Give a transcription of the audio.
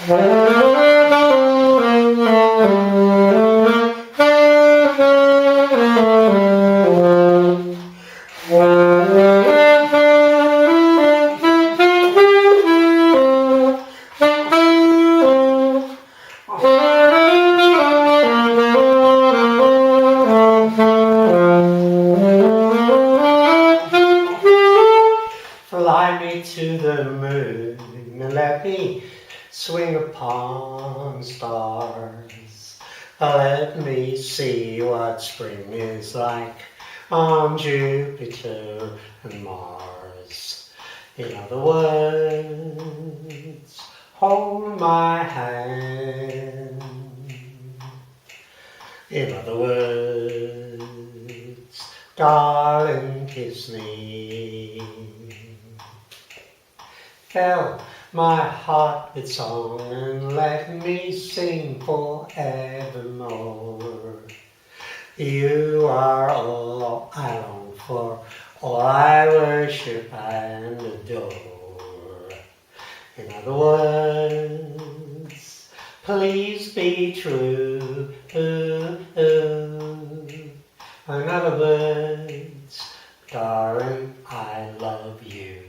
Fly me to the moon and let me swing upon stars. Let me see what spring is like on Jupiter and Mars. In other words, hold my hand. In other words, darling, kiss me. Fill my heart with song and let me sing forevermore. You are all I long for, all I worship and adore. In other words, please be true. In other words, darling, I love you.